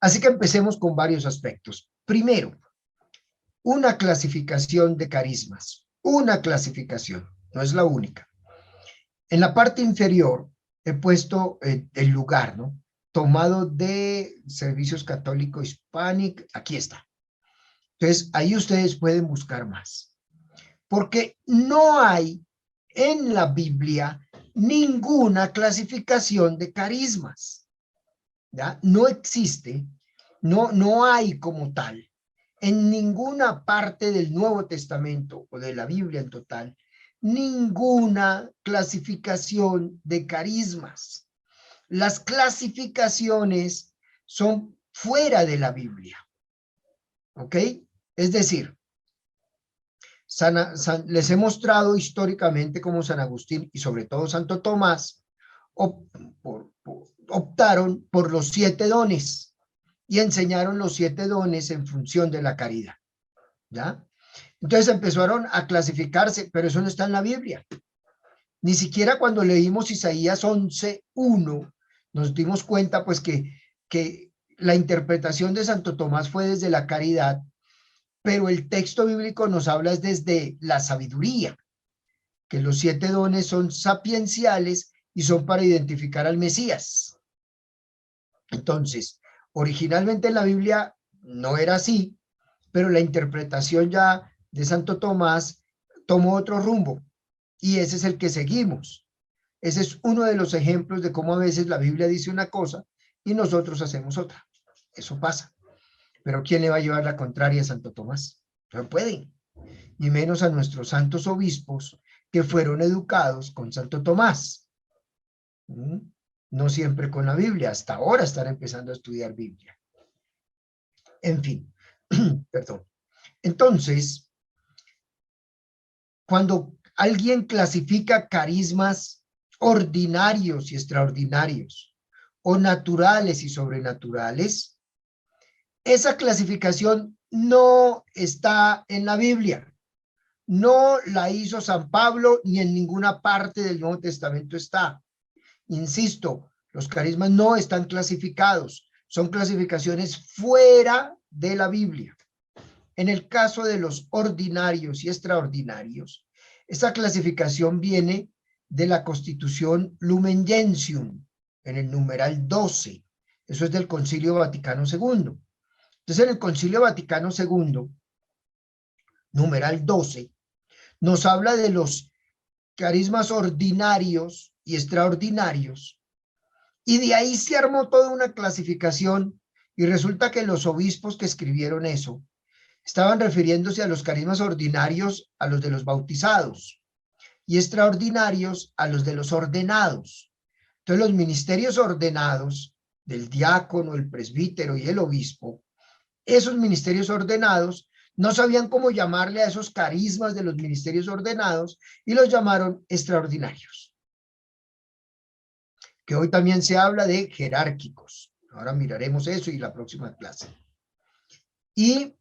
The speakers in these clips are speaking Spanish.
Así que empecemos con varios aspectos. Primero, una clasificación de carismas. Una clasificación, no es la única. En la parte inferior he puesto el lugar, ¿no? Tomado de Servicios Católico Hispanic, aquí está. Entonces, ahí ustedes pueden buscar más. Porque no hay en la Biblia ninguna clasificación de carismas, ¿ya? No existe, no hay como tal, en ninguna parte del Nuevo Testamento o de la Biblia en total, ninguna clasificación de carismas. Las clasificaciones son fuera de la Biblia, ¿ok? Es decir, les he mostrado históricamente cómo San Agustín y sobre todo Santo Tomás optaron por los 7 dones y enseñaron los 7 dones en función de la caridad, ¿ya? Entonces empezaron a clasificarse, pero eso no está en la Biblia. Ni siquiera cuando leímos Isaías 11:1 nos dimos cuenta pues que la interpretación de Santo Tomás fue desde la caridad, pero el texto bíblico nos habla desde la sabiduría, que los 7 dones son sapienciales y son para identificar al Mesías. Entonces, originalmente en la Biblia no era así, pero la interpretación ya de Santo Tomás tomó otro rumbo y ese es el que seguimos. Ese es uno de los ejemplos de cómo a veces la Biblia dice una cosa y nosotros hacemos otra. Eso pasa. Pero ¿quién le va a llevar la contraria a Santo Tomás? No pueden, ni menos a nuestros santos obispos que fueron educados con Santo Tomás. No siempre con la Biblia, hasta ahora están empezando a estudiar Biblia. En fin, perdón. Entonces, cuando alguien clasifica carismas ordinarios y extraordinarios, o naturales y sobrenaturales, esa clasificación no está en la Biblia. No la hizo San Pablo ni en ninguna parte del Nuevo Testamento está. Insisto, los carismas no están clasificados, son clasificaciones fuera de la Biblia. En el caso de los ordinarios y extraordinarios, esa clasificación viene de la Constitución Lumen Gentium, en el numeral 12. Eso es del Concilio Vaticano II. Entonces, en el Concilio Vaticano II, numeral 12, nos habla de los carismas ordinarios y extraordinarios, y de ahí se armó toda una clasificación, y resulta que los obispos que escribieron eso estaban refiriéndose a los carismas ordinarios, a los de los bautizados, y extraordinarios a los de los ordenados. Entonces, los ministerios ordenados del diácono, el presbítero y el obispo, esos ministerios ordenados no sabían cómo llamarle a esos carismas de los ministerios ordenados y los llamaron extraordinarios. Que hoy también se habla de jerárquicos. Ahora miraremos eso y la próxima clase. Y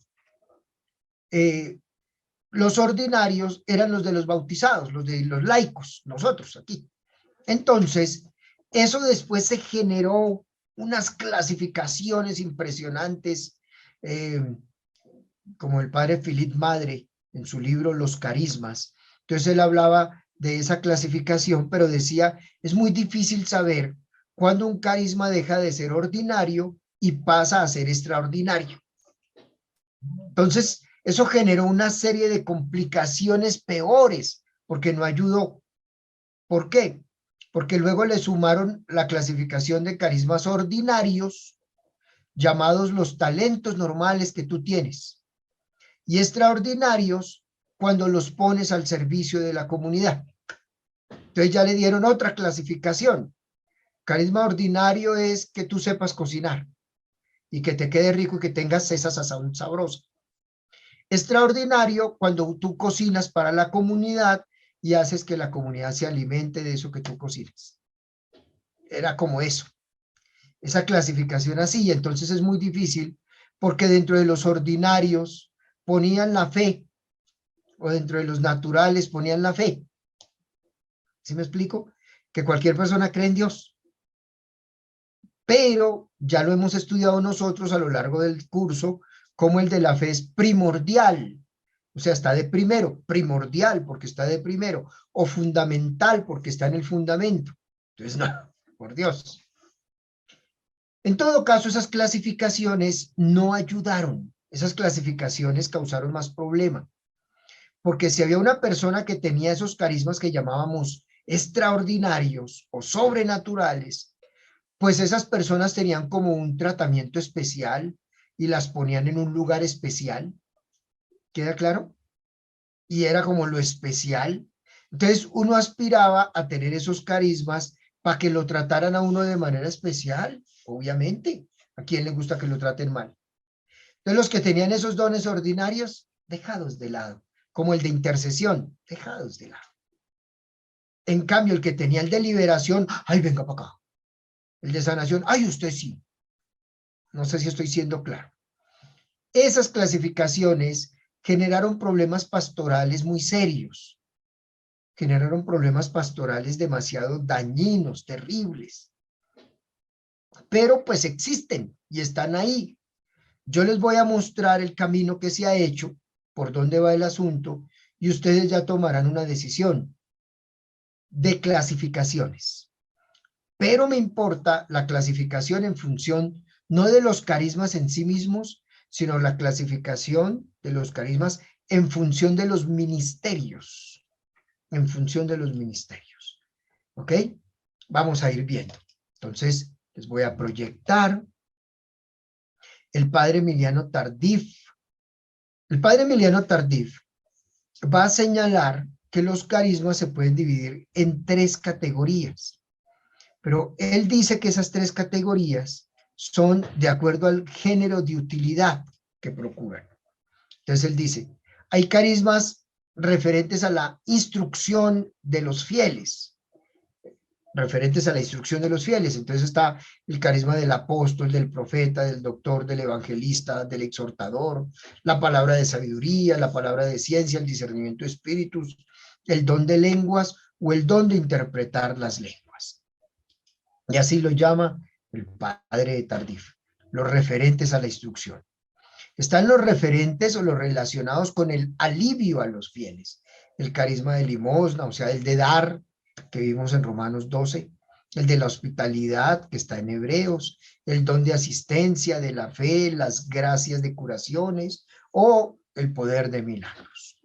los ordinarios eran los de los bautizados, los de los laicos, nosotros aquí. Entonces, eso después se generó unas clasificaciones impresionantes, como el padre Philippe Madre en su libro Los Carismas. Entonces él hablaba de esa clasificación, pero decía, es muy difícil saber cuándo un carisma deja de ser ordinario y pasa a ser extraordinario. Entonces, eso generó una serie de complicaciones peores, porque no ayudó. ¿Por qué? Porque luego le sumaron la clasificación de carismas ordinarios, llamados los talentos normales que tú tienes, y extraordinarios cuando los pones al servicio de la comunidad. Entonces ya le dieron otra clasificación. Carisma ordinario es que tú sepas cocinar y que te quede rico y que tengas esa sazón sabrosa. Extraordinario cuando tú cocinas para la comunidad y haces que la comunidad se alimente de eso que tú cocinas. Era como eso, esa clasificación así, y entonces es muy difícil porque dentro de los ordinarios ponían la fe, o dentro de los naturales ponían la fe. ¿Sí me explico? Que cualquier persona cree en Dios, pero ya lo hemos estudiado nosotros a lo largo del curso, como el de la fe es primordial. O sea, está de primero, primordial porque está de primero, o fundamental porque está en el fundamento. Entonces, no, por Dios. En todo caso, esas clasificaciones no ayudaron. Esas clasificaciones causaron más problema. Porque si había una persona que tenía esos carismas que llamábamos extraordinarios o sobrenaturales, pues esas personas tenían como un tratamiento especial y las ponían en un lugar especial. ¿Queda claro? Y era como lo especial. Entonces uno aspiraba a tener esos carismas para que lo trataran a uno de manera especial, obviamente. ¿A quién le gusta que lo traten mal? Entonces los que tenían esos dones ordinarios, dejados de lado, como el de intercesión, dejados de lado. En cambio, el que tenía el de liberación, ay, venga para acá. El de sanación, ay, usted sí. No sé si estoy siendo claro. Esas clasificaciones generaron problemas pastorales muy serios. Generaron problemas pastorales demasiado dañinos, terribles. Pero pues existen y están ahí. Yo les voy a mostrar el camino que se ha hecho, por dónde va el asunto, y ustedes ya tomarán una decisión de clasificaciones. Pero me importa la clasificación en función no de los carismas en sí mismos, sino la clasificación de los carismas en función de los ministerios. En función de los ministerios. ¿Ok? Vamos a ir viendo. Entonces, les voy a proyectar el padre Emiliano Tardif. El padre Emiliano Tardif va a señalar que los carismas se pueden dividir en 3 categorías, pero él dice que esas 3 categorías son de acuerdo al género de utilidad que procuran. Entonces él dice, hay carismas referentes a la instrucción de los fieles, referentes a la instrucción de los fieles. Entonces está el carisma del apóstol, del profeta, del doctor, del evangelista, del exhortador, la palabra de sabiduría, la palabra de ciencia, el discernimiento de espíritus, el don de lenguas o el don de interpretar las lenguas. Y así lo llama el padre Tardif, los referentes a la instrucción. Están los referentes o los relacionados con el alivio a los fieles, el carisma de limosna, o sea, el de dar, que vimos en Romanos 12, el de la hospitalidad, que está en Hebreos, el don de asistencia, de la fe, las gracias de curaciones o el poder de milagros.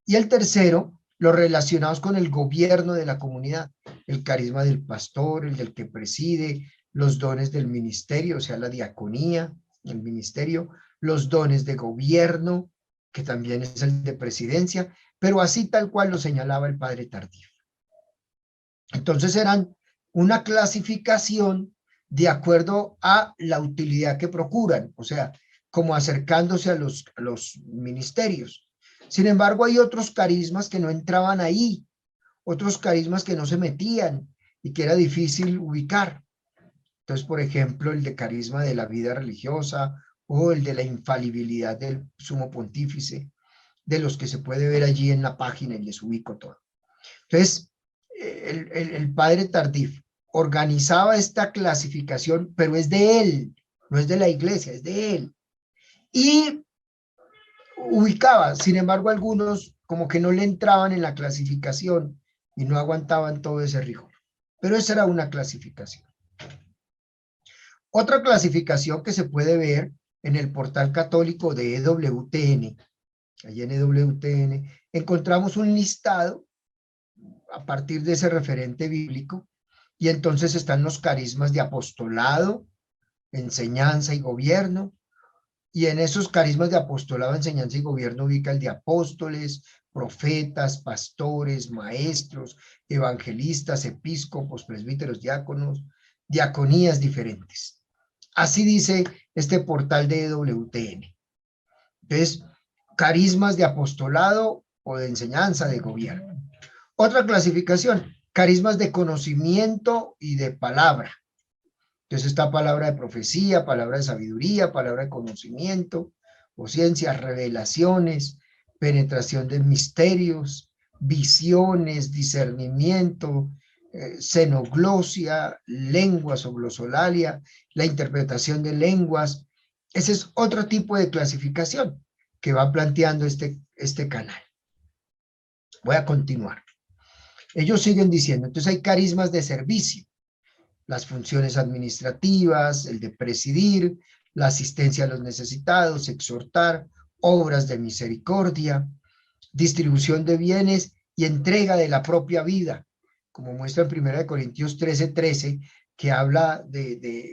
Y el tercero, los relacionados con el gobierno de la comunidad, el carisma del pastor, el del que preside, los dones del ministerio, o sea, la diaconía, el ministerio, los dones de gobierno, que también es el de presidencia, pero así tal cual lo señalaba el padre Tardif. Entonces eran una clasificación de acuerdo a la utilidad que procuran, o sea, como acercándose a los ministerios. Sin embargo, hay otros carismas que no entraban ahí, otros carismas que no se metían y que era difícil ubicar. Entonces, por ejemplo, el de carisma de la vida religiosa o el de la infalibilidad del sumo pontífice, de los que se puede ver allí en la página y les ubico todo. Entonces, el padre Tardif organizaba esta clasificación, pero es de él, no es de la iglesia, es de él. Y ubicaba, sin embargo, algunos como que no le entraban en la clasificación y no aguantaban todo ese rigor. Pero esa era una clasificación. Otra clasificación que se puede ver en el portal católico de EWTN, allí en EWTN, encontramos un listado a partir de ese referente bíblico, y entonces están los carismas de apostolado, enseñanza y gobierno, y en esos carismas de apostolado, enseñanza y gobierno ubica el de apóstoles, profetas, pastores, maestros, evangelistas, episcopos, presbíteros, diáconos, diaconías diferentes. Así dice este portal de EWTN. Entonces, carismas de apostolado o de enseñanza, de gobierno. Otra clasificación, carismas de conocimiento y de palabra. Entonces está palabra de profecía, palabra de sabiduría, palabra de conocimiento, o ciencias, revelaciones, penetración de misterios, visiones, discernimiento, xenoglosia, lenguas o glosolalia, la interpretación de lenguas. Ese es otro tipo de clasificación que va planteando este canal. Voy a continuar. Ellos siguen diciendo, entonces hay carismas de servicio, las funciones administrativas, el de presidir, la asistencia a los necesitados, exhortar, obras de misericordia, distribución de bienes y entrega de la propia vida, como muestra en 1 Corintios 13:13, que habla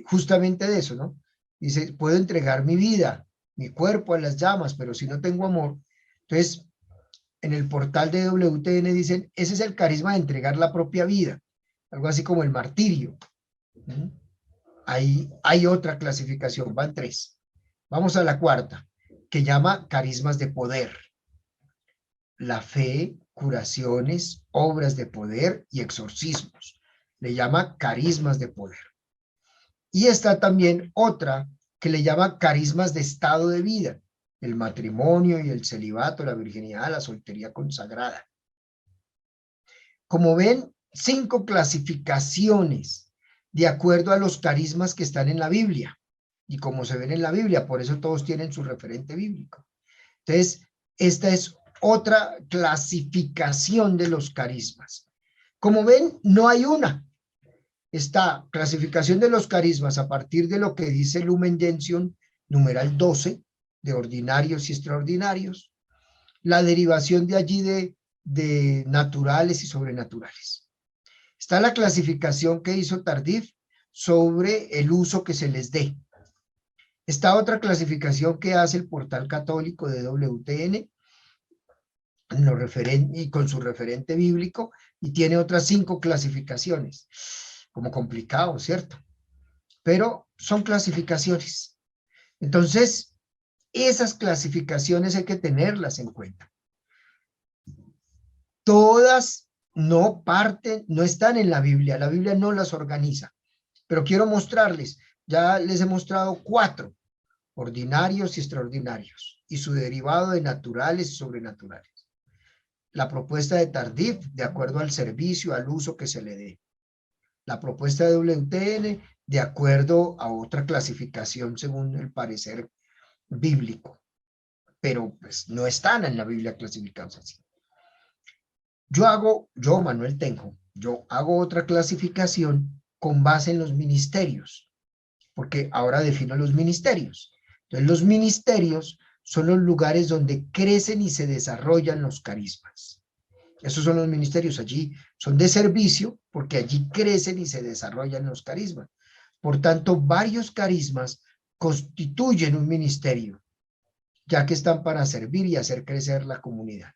justamente de eso, ¿no? Dice, puedo entregar mi vida, mi cuerpo a las llamas, pero si no tengo amor. Entonces, en el portal de WTN dicen, ese es el carisma de entregar la propia vida, algo así como el martirio. Hay otra clasificación, van 3. Vamos a la cuarta, que llama carismas de poder. La fe, curaciones, obras de poder y exorcismos. Le llama carismas de poder. Y está también otra que le llama carismas de estado de vida. El matrimonio y el celibato, la virginidad, la soltería consagrada. Como ven, 5 clasificaciones de acuerdo a los carismas que están en la Biblia y como se ven en la Biblia, por eso todos tienen su referente bíblico. Entonces, esta es otra clasificación de los carismas. Como ven, no hay una. Esta clasificación de los carismas a partir de lo que dice Lumen Gentium, numeral 12, de ordinarios y extraordinarios, la derivación de allí de naturales y sobrenaturales. Está la clasificación que hizo Tardif sobre el uso que se les dé. Está otra clasificación que hace el portal católico de WTN y con su referente bíblico, y tiene otras 5 clasificaciones. Como complicado, ¿cierto? Pero son clasificaciones. Entonces, esas clasificaciones hay que tenerlas en cuenta. Todas no están en la Biblia no las organiza, pero quiero mostrarles, ya les he mostrado 4, ordinarios y extraordinarios, y su derivado de naturales y sobrenaturales. La propuesta de Tardif, de acuerdo al servicio, al uso que se le dé. La propuesta de WTN, de acuerdo a otra clasificación según el parecer bíblico, pero pues no están en la Biblia clasificados así. Manuel Tenjo, yo hago otra clasificación con base en los ministerios, porque ahora defino los ministerios. Entonces, los ministerios son los lugares donde crecen y se desarrollan los carismas. Esos son los ministerios, allí son de servicio, porque allí crecen y se desarrollan los carismas. Por tanto, varios carismas constituyen un ministerio, ya que están para servir y hacer crecer la comunidad.